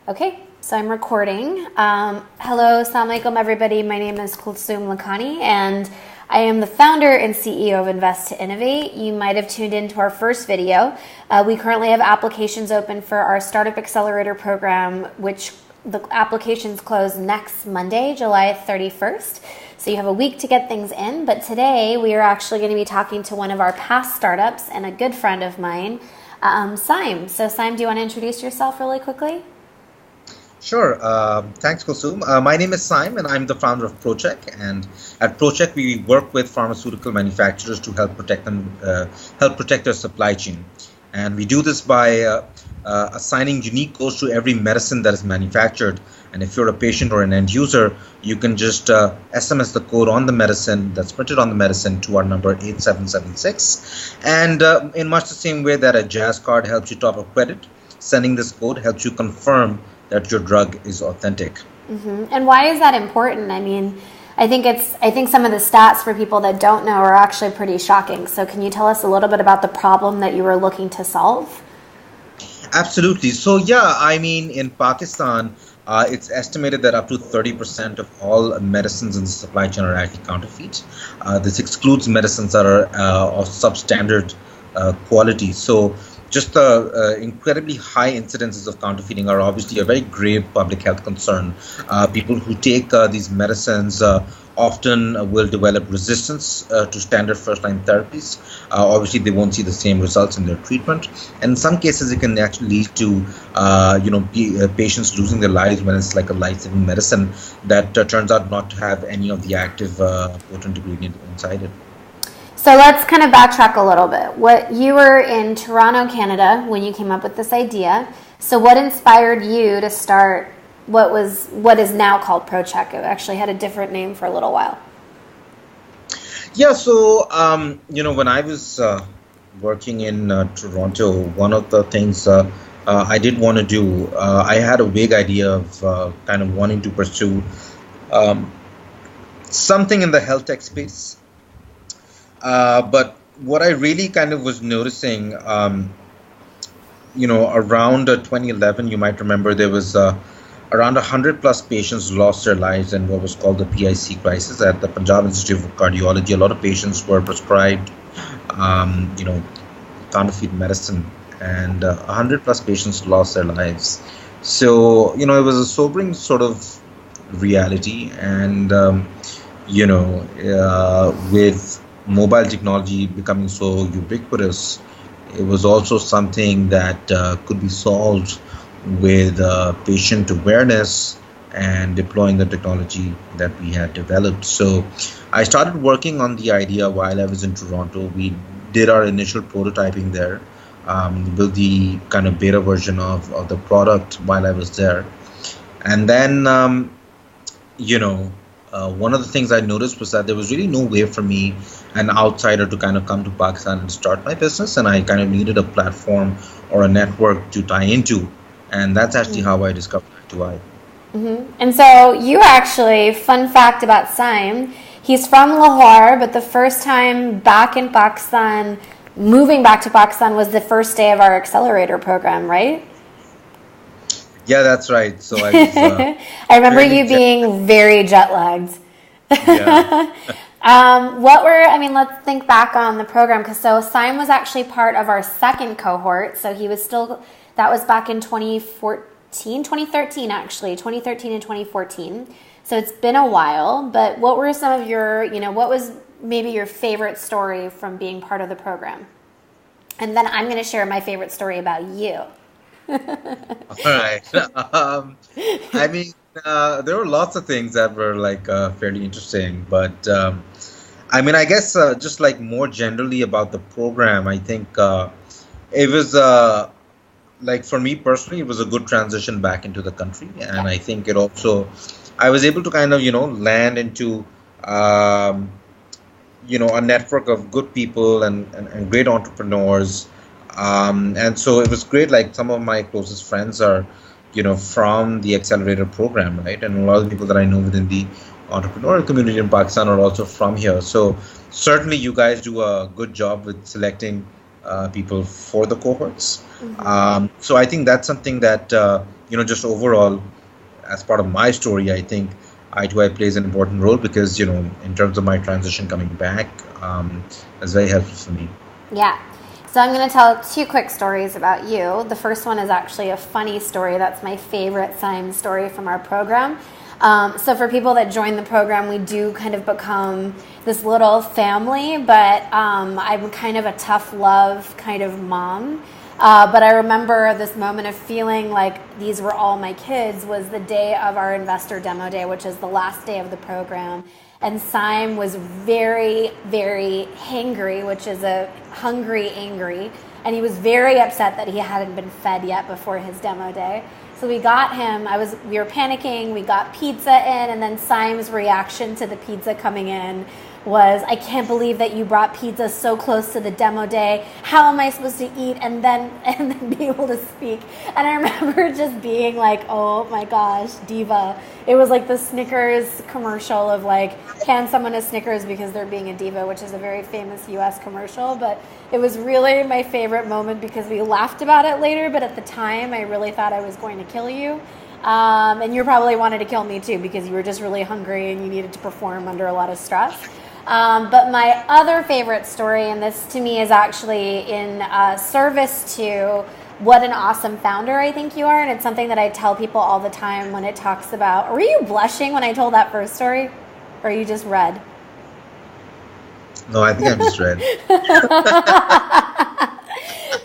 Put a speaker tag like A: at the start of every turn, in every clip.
A: Okay, so I'm recording. Hello, assalamu alaikum everybody. My name is Kalsoom Lakhani and I am the founder and CEO of Invest to Innovate. You might have tuned into our first video. We currently have applications open for our Startup Accelerator program, which the applications close next Monday, July 31st. So you have a week to get things in. But today we are actually going to be talking to one of our past startups and a good friend of mine, Saim. So Saim, do you want to introduce yourself really quickly?
B: Sure. Thanks, Kalsoom. My name is Saim, and I'm the founder of ProCheck. And at ProCheck, we work with pharmaceutical manufacturers to help protect their supply chain. And we do this by assigning unique codes to every medicine that is manufactured. And if you're a patient or an end user, you can just SMS the code on the medicine that's printed on the medicine to our number 8776. And in much the same way that a Jazz card helps you top up credit, sending this code helps you confirm that your drug is authentic.
A: Mm-hmm. And why is that important? I mean, I think some of the stats for people that don't know are actually pretty shocking. So can you tell us a little bit about the problem that you were looking to solve?
B: Absolutely. So yeah, I mean, in Pakistan, it's estimated that up to 30% of all medicines in the supply chain are actually counterfeit. This excludes medicines that are of substandard quality. So just the incredibly high incidences of counterfeiting are obviously a very grave public health concern. People who take these medicines often will develop resistance to standard first-line therapies. Obviously, they won't see the same results in their treatment. And in some cases, it can actually lead to patients losing their lives when it's like a life-saving medicine that turns out not to have any of the active potent ingredient inside it.
A: So let's kind of backtrack a little bit. You were in Toronto, Canada, when you came up with this idea. So what inspired you to start what is now called ProCheck? It actually had a different name for a little while.
B: Yeah, so when I was working in Toronto, one of the things I did want to do, I had a vague idea of kind of wanting to pursue something in the health tech space. But what I really kind of was noticing, around 2011, you might remember there was around 100 plus patients lost their lives in what was called the PIC crisis at the Punjab Institute of Cardiology. A lot of patients were prescribed, counterfeit medicine, and 100 plus patients lost their lives. So, it was a sobering sort of reality. And, with mobile technology becoming so ubiquitous, it was also something that could be solved with patient awareness and deploying the technology that we had developed. So I started working on the idea while I was in Toronto. We did our initial prototyping there, built the kind of beta version of the product while I was there. And then, one of the things I noticed was that there was really no way for me, an outsider, to kind of come to Pakistan and start my business, and I kind of needed a platform or a network to tie into, and that's actually how I discovered i2i.
A: Mm-hmm. And so you actually, fun fact about Saim, he's from Lahore, but the first time back in Pakistan, moving back to Pakistan was the first day of our Accelerator program, right?
B: Yeah, that's right. So I was,
A: I remember you being very jet lagged.
B: Yeah.
A: Let's think back on the program, because Saim was actually part of our second cohort. So he was that was back in 2013 actually, 2013 and 2014. So it's been a while, but what were some of your, what was maybe your favorite story from being part of the program? And then I'm going to share my favorite story about you.
B: All right. There were lots of things that were fairly interesting, but I guess just like more generally about the program, I think it was for me personally, it was a good transition back into the country, and I think it also, I was able to kind of land into a network of good people and great entrepreneurs. And so it was great. Like, some of my closest friends are, from the Accelerator program, right? And a lot of the people that I know within the entrepreneurial community in Pakistan are also from here. So certainly you guys do a good job with selecting people for the cohorts. Mm-hmm. So I think that's something that, just overall, as part of my story, I think i2i plays an important role because, in terms of my transition coming back, it's very helpful for me.
A: Yeah. So I'm going to tell 2 quick stories about you. The first one is actually a funny story. That's my favorite Saim story from our program. So for people that join the program, we do kind of become this little family, but I'm kind of a tough love kind of mom. But I remember this moment of feeling like these were all my kids was the day of our investor demo day, which is the last day of the program. And Saim was very, very hangry, which is a hungry, angry. And he was very upset that he hadn't been fed yet before his demo day. So we got him, we were panicking, we got pizza in, and then Saim's reaction to the pizza coming in was, I can't believe that you brought pizza so close to the demo day. How am I supposed to eat and then be able to speak? And I remember just being like, oh my gosh, diva. It was like the Snickers commercial of like, hand someone a Snickers because they're being a diva, which is a very famous US commercial. But it was really my favorite moment because we laughed about it later, but at the time I really thought I was going to kill you. And you probably wanted to kill me too because you were just really hungry and you needed to perform under a lot of stress. But my other favorite story, and this to me is actually in service to what an awesome founder I think you are, and it's something that I tell people all the time when it talks about, were you blushing when I told that first story? Or are you just red?
B: No, I think I'm just red.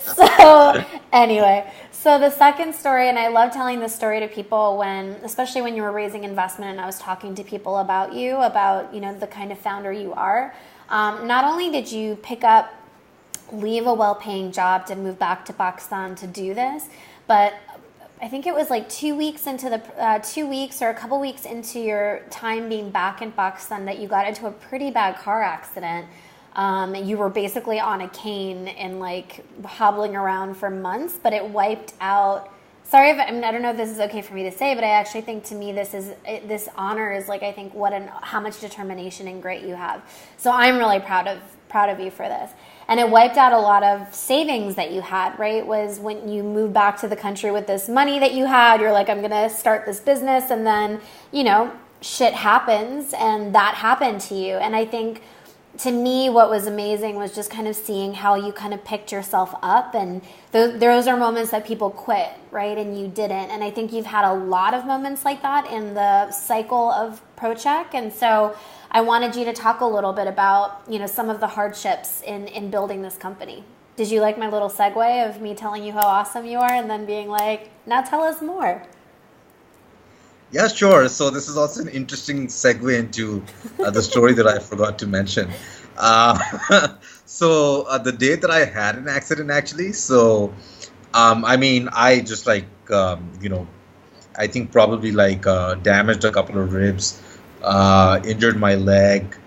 A: So anyway, so the second story, and I love telling this story to people especially when you were raising investment and I was talking to people about you, about, the kind of founder you are. Not only did you leave a well-paying job to move back to Pakistan to do this, but I think it was like 2 weeks into 2 weeks or a couple weeks into your time being back in Pakistan that you got into a pretty bad car accident. You were basically on a cane and like hobbling around for months, but it wiped out. Sorry, I don't know if this is okay for me to say, but I actually think to me this honors like I think how much determination and grit you have. So I'm really proud of you for this. And it wiped out a lot of savings that you had, right? Was when you moved back to the country with this money that you had, you're like, I'm going to start this business, and then shit happens, and that happened to you. And I think to me, what was amazing was just kind of seeing how you kind of picked yourself up. And those are moments that people quit, right? And you didn't. And I think you've had a lot of moments like that in the cycle of ProCheck. And so I wanted you to talk a little bit about, some of the hardships in building this company. Did you like my little segue of me telling you how awesome you are and then being like, now tell us more?
B: Yeah, sure. So this is also an interesting segue into the story that I forgot to mention. So the day that I had an accident, actually, so I just I think probably damaged a couple of ribs, injured my leg,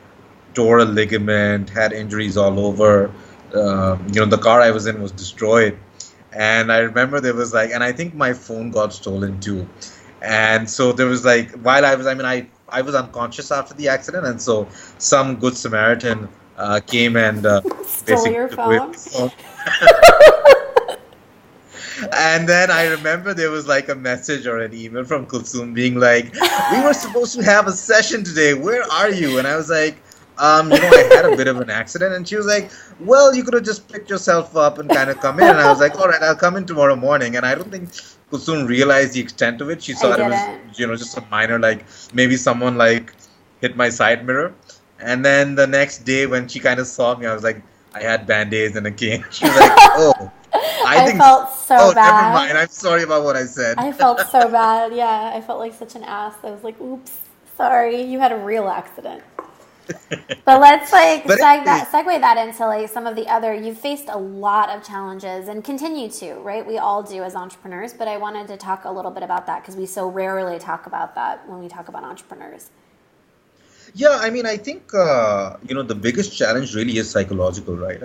B: tore a ligament, had injuries all over. The car I was in was destroyed. And I remember there was and I think my phone got stolen too. And so there was while I was unconscious after the accident, and so some good Samaritan came and
A: stole your phone.
B: And then I remember there was a message or an email from Kalsoom being like, we were supposed to have a session today. Where are you? And I was like, I had a bit of an accident. And she was like, well, you could have just picked yourself up and kind of come in. And I was like, all right, I'll come in tomorrow morning. And I don't think Kalsoom realized the extent of it. She thought it was, just a minor, maybe someone hit my side mirror. And then the next day when she kind of saw me, I was like, I had band-aids and a cane. She was like, oh.
A: I felt so bad.
B: Never mind. I'm sorry about what I said.
A: I felt so bad. Yeah, I felt like such an ass. I was like, oops, sorry. You had a real accident. But let's segue that into some of the other. You've faced a lot of challenges and continue to, right? We all do as entrepreneurs, but I wanted to talk a little bit about that because we so rarely talk about that when we talk about entrepreneurs.
B: Yeah, I think, the biggest challenge really is psychological, right?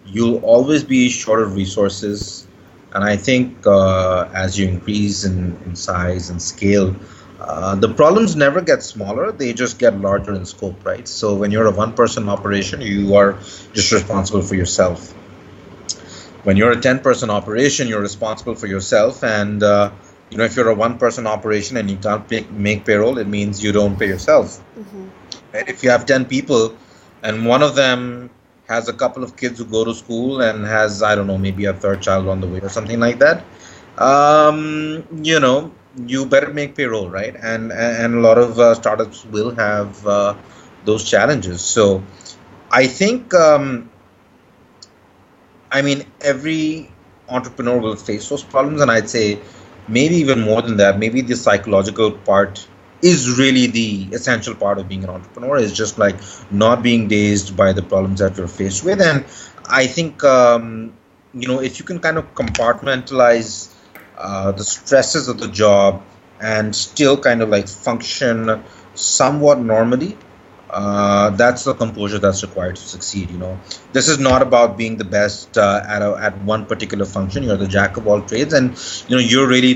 B: You'll always be short of resources. And I think as you increase in size and scale, the problems never get smaller. They just get larger in scope, right? So when you're a one-person operation, you are just responsible for yourself. when you're a 10-person operation, you're responsible for yourself. And, if you're a one-person operation and you can't make payroll, it means you don't pay yourself.
A: Mm-hmm.
B: And if you have 10 people and one of them has a couple of kids who go to school and has, I don't know, maybe a third child on the way or something like that, you better make payroll, right? And a lot of startups will have those challenges. So I think, every entrepreneur will face those problems, and I'd say maybe even more than that, maybe the psychological part is really the essential part of being an entrepreneur, is just like not being dazed by the problems that you're faced with. And I think, if you can kind of compartmentalize the stresses of the job and still kind of like function somewhat normally, that's the composure that's required to succeed. This is not about being the best at one particular function. You're the jack of all trades, and you're really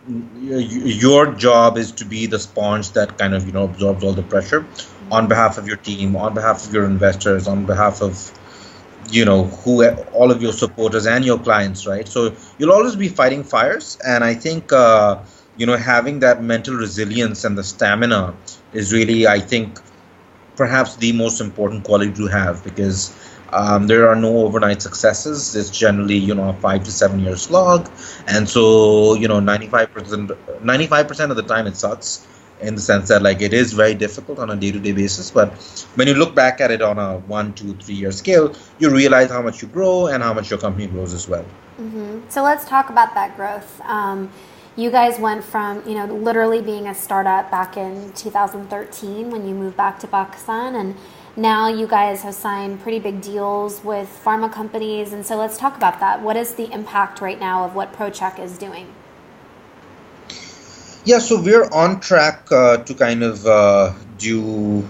B: your job is to be the sponge that kind of absorbs all the pressure on behalf of your team, on behalf of your investors, on behalf of all of your supporters and your clients, right? So you'll always be fighting fires, and I think having that mental resilience and the stamina is really, I think, perhaps the most important quality to have, because there are no overnight successes. It's generally, a 5 to 7 year slog. And so, 95% of the time it sucks, in the sense that like it is very difficult on a day-to-day basis. But when you look back at it on a 1, 2, 3 year scale, you realize how much you grow and how much your company grows as well.
A: Mm-hmm. So let's talk about that growth. You guys went from, literally being a startup back in 2013 when you moved back to Pakistan, and now you guys have signed pretty big deals with pharma companies. And so let's talk about that. What is the impact right now of what ProCheck is doing?
B: Yeah, so we're on track to kind of do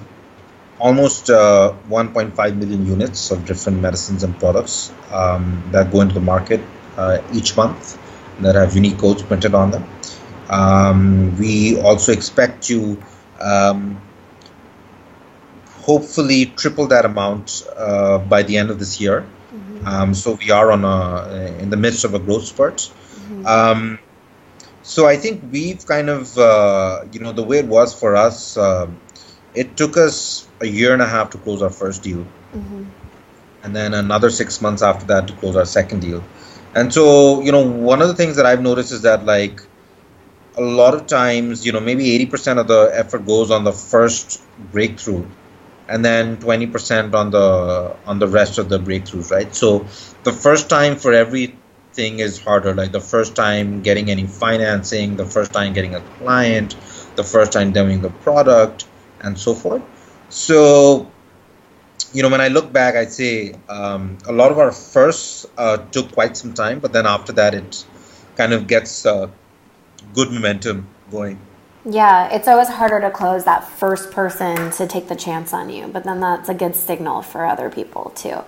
B: almost 1.5 million units of different medicines and products that go into the market each month, that have unique codes printed on them. We also expect to hopefully triple that amount by the end of this year. Mm-hmm. So we are in the midst of a growth spurt. Mm-hmm. So I think we've kind of, the way it was for us, it took us a year and a half to close our first deal. Mm-hmm. And then another 6 months after that to close our second deal. And so, one of the things that I've noticed is that, like, a lot of times, maybe 80% of the effort goes on the first breakthrough, and then 20% on the rest of the breakthroughs, right? So the first time for everything is harder, like the first time getting any financing, the first time getting a client, the first time doing the product, and so forth. So, when I look back, I'd say a lot of our firsts took quite some time, but then after that, it kind of gets good momentum going.
A: Yeah, it's always harder to close that first person to take the chance on you, but then that's a good signal for other people too.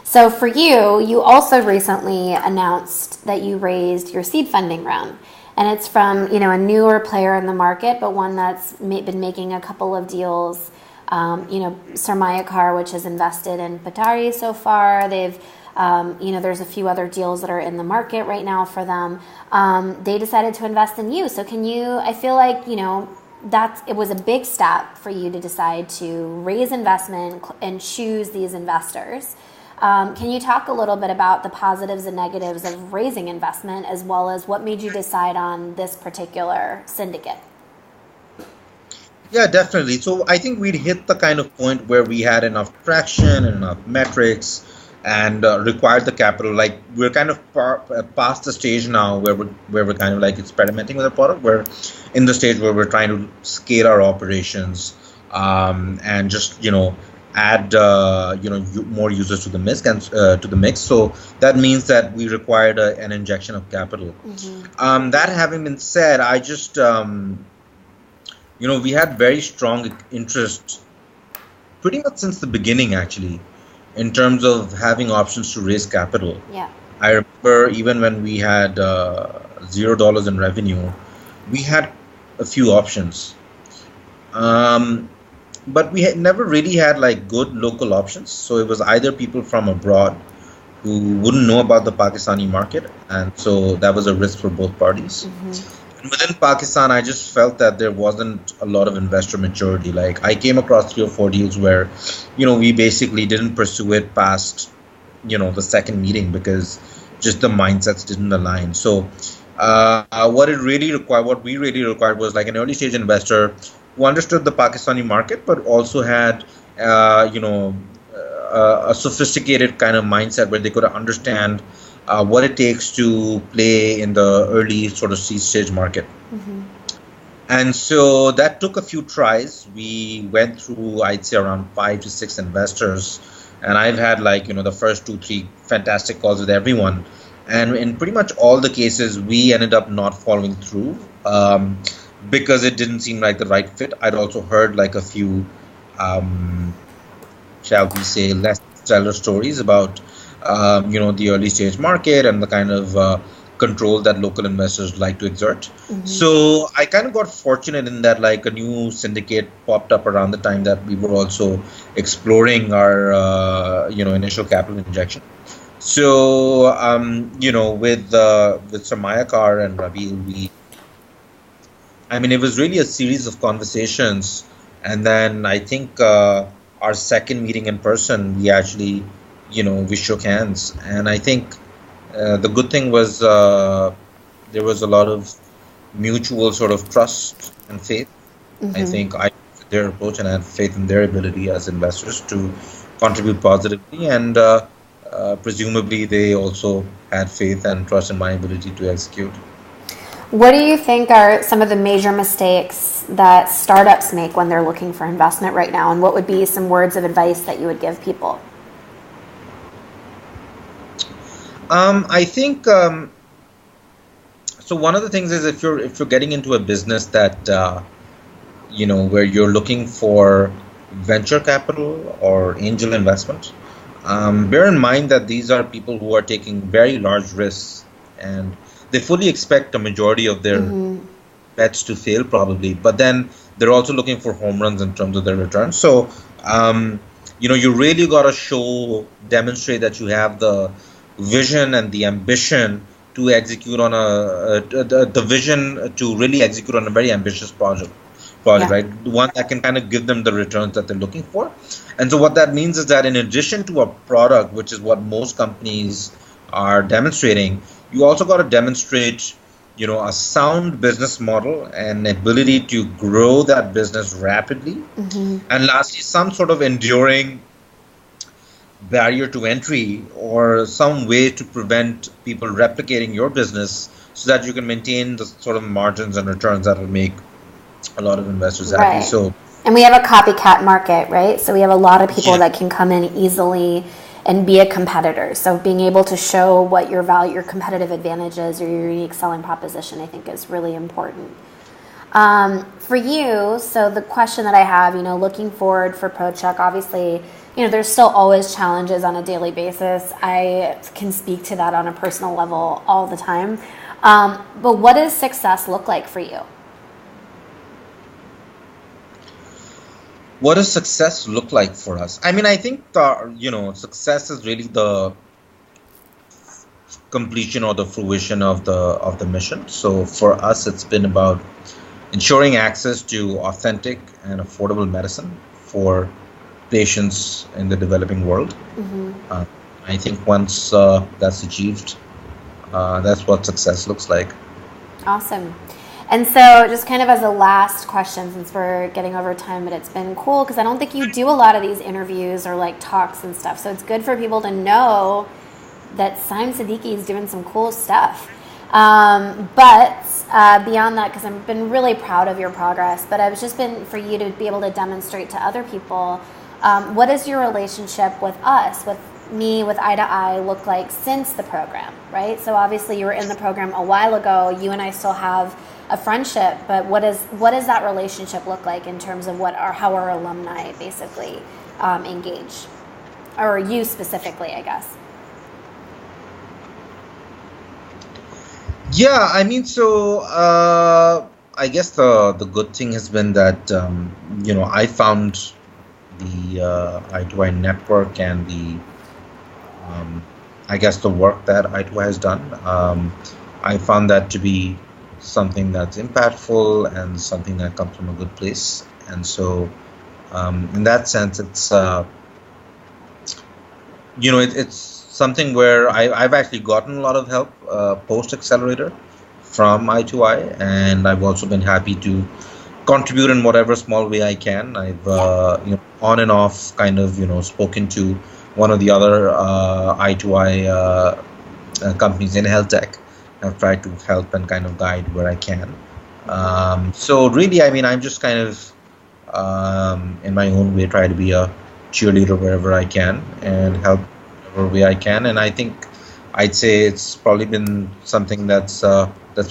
A: So for you, you also recently announced that you raised your seed funding round. And it's from, a newer player in the market, but one that's been making a couple of deals. Sarmayacar, which has invested in Patari so far. They've, there's a few other deals that are in the market right now for them. They decided to invest in you. So I feel like, it was a big step for you to decide to raise investment and choose these investors. Can you talk a little bit about the positives and negatives of raising investment, as well as what made you decide on this particular syndicate?
B: Yeah, definitely. So I think we'd hit the kind of point where we had enough traction and enough metrics and required the capital. Like, we're kind of past the stage now where we're kind of like experimenting with the product. We're in the stage where we're trying to scale our operations and just add more users to the mix. So that means that we required an injection of capital. Mm-hmm. That having been said, I just we had very strong interest pretty much since the beginning, actually, in terms of having options to raise capital.
A: Yeah.
B: I remember even when we had $0 in revenue, we had a few options. But we had never really had like good local options. So it was either people from abroad who wouldn't know about the Pakistani market, and so that was a risk for both parties. And within Pakistan, I just felt that there wasn't a lot of investor maturity. Like I came across 3 or 4 deals where, we basically didn't pursue it past, the second meeting because just the mindsets didn't align. So what we really required was like an early stage investor who understood the Pakistani market, but also had, a sophisticated kind of mindset where they could understand what it takes to play in the early sort of seed stage market. And so that took a few tries. We went through, I'd say, around 5 to 6 investors. And I've had the first 2, 3 fantastic calls with everyone. And in pretty much all the cases, we ended up not following through because it didn't seem like the right fit. I'd also heard a few, shall we say, less stellar stories about, the early stage market and the kind of control that local investors like to exert. So I kind of got fortunate in that a new syndicate popped up around the time that we were also exploring our, initial capital injection. So, with Sarmayacar and Rabil, it was really a series of conversations. And then I think our second meeting in person, we actually, we shook hands. And I think the good thing was there was a lot of mutual sort of trust and faith. I think I took their approach and I had faith in their ability as investors to contribute positively. And presumably they also had faith and trust in my ability to execute.
A: What do you think are some of the major mistakes that startups make when they're looking for investment right now? And what would be some words of advice that you would give people?
B: I think so. One of the things is if you're getting into a business that where you're looking for venture capital or angel investment, bear in mind that these are people who are taking very large risks and they fully expect a majority of their bets to fail probably, but then they're also looking for home runs in terms of their returns. So you really got to demonstrate that you have the vision and the ambition to execute on the vision to really execute on a very ambitious project, right? One that can kind of give them the returns that they're looking for. And so what that means is that in addition to a product, which is what most companies are demonstrating, you also got to demonstrate, a sound business model and ability to grow that business rapidly. And lastly, some sort of enduring barrier to entry or some way to prevent people replicating your business so that you can maintain the sort of margins and returns that will make a lot of investors happy. So,
A: and we have a copycat market, right? So we have a lot of people that can come in easily and be a competitor. So being able to show what your competitive advantage is or your unique selling proposition, I think is really important. For you, so the question that I have, looking forward for ProCheck, obviously, there's still always challenges on a daily basis. I can speak to that on a personal level all the time. But what does success look like for you?
B: What does success look like for us? I think success is really the completion or the fruition of the mission. So for us, it's been about ensuring access to authentic and affordable medicine for patients in the developing world. I think once that's achieved, that's what success looks like.
A: Awesome. And so just kind of as a last question, since we're getting over time, but it's been cool because I don't think you do a lot of these interviews or talks and stuff. So it's good for people to know that Saim Siddiqui is doing some cool stuff. But beyond that, because I've been really proud of your progress, but I've just been for you to be able to demonstrate to other people, what is your relationship with us, with me, with i2i look like since the program, right? So obviously you were in the program a while ago. You and I still have a friendship, but what does that relationship look like in terms of how our alumni basically engage, or you specifically, I guess?
B: Yeah, so I guess the good thing has been that I found the i2i network and the I guess, the work that i2i has done. I found that to be something that's impactful and something that comes from a good place. And so, in that sense, it's something where I've actually gotten a lot of help post Accelerator from i2i, and I've also been happy to contribute in whatever small way I can. I've on and off kind of spoken to one of the other i2i companies in health tech. I've tried to help and kind of guide where I can. So really, I mean, I'm just kind of in my own way try to be a cheerleader wherever I can and help wherever way I can. And I think I'd say it's probably been something that's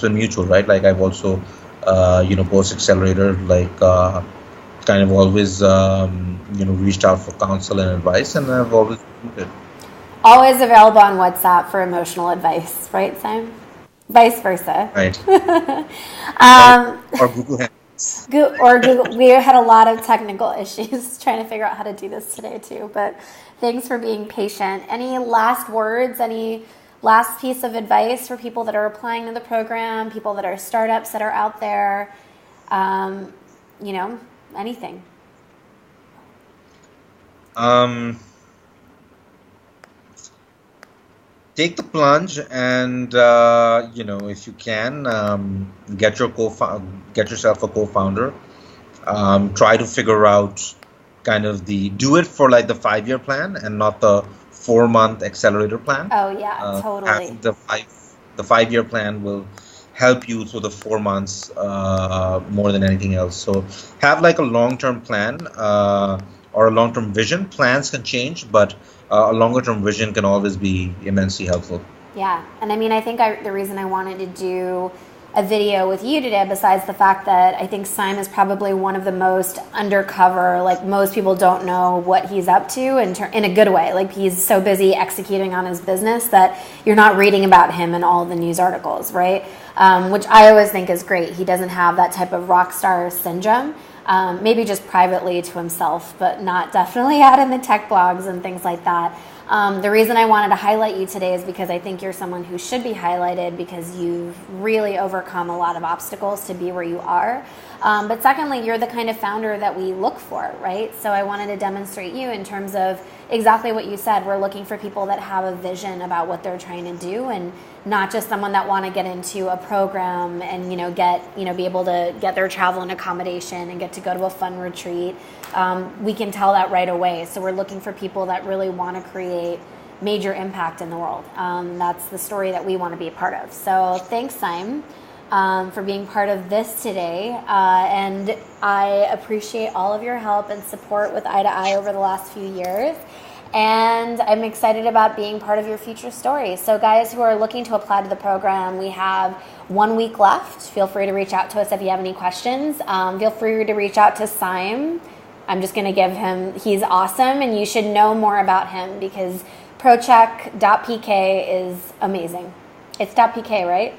B: been mutual, right? Like I've also post Accelerator, like kind of always reached out for counsel and advice, and I've always been good.
A: Always available on WhatsApp for emotional advice, right, Saim? Vice versa.
B: Right. Or Google Hands.
A: Or Google. We had a lot of technical issues trying to figure out how to do this today too, but thanks for being patient. Any last words, any last piece of advice for people that are applying to the program, people that are startups that are out there, anything?
B: Take the plunge, and if you can, get yourself a co-founder. Try to figure out do it for like the 5-year plan and not the 4-month accelerator plan.
A: Oh yeah, totally.
B: The 5-year plan will help you through the 4 months more than anything else. So have like a long-term plan or a long-term vision. Plans can change, but a longer-term vision can always be immensely helpful.
A: Yeah, and I mean, I think the reason I wanted to do a video with you today, besides the fact that I think Saim is probably one of the most undercover, like most people don't know what he's up to in a good way. Like he's so busy executing on his business that you're not reading about him in all the news articles, right? Which I always think is great. He doesn't have that type of rock star syndrome. Maybe just privately to himself, but not definitely out in the tech blogs and things like that. The reason I wanted to highlight you today is because I think you're someone who should be highlighted because you've really overcome a lot of obstacles to be where you are. But secondly, you're the kind of founder that we look for, right? So I wanted to demonstrate you in terms of exactly what you said. We're looking for people that have a vision about what they're trying to do, and not just someone that want to get into a program and be able to get their travel and accommodation and get to go to a fun retreat. We can tell that right away. So we're looking for people that really want to create major impact in the world. That's the story that we want to be a part of. So thanks, Saim, for being part of this today. And I appreciate all of your help and support with i2i over the last few years. And I'm excited about being part of your future story. So guys who are looking to apply to the program, we have 1 week left. Feel free to reach out to us if you have any questions. Feel free to reach out to Saim. I'm just going to give him, he's awesome, and you should know more about him because ProCheck.pk is amazing. It's .pk, right?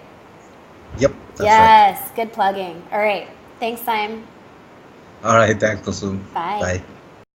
B: Yep.
A: Yes, right. Good plugging. All right. Thanks, Saim.
B: All right. Thanks, Kalsoom.
A: Bye.
B: Bye.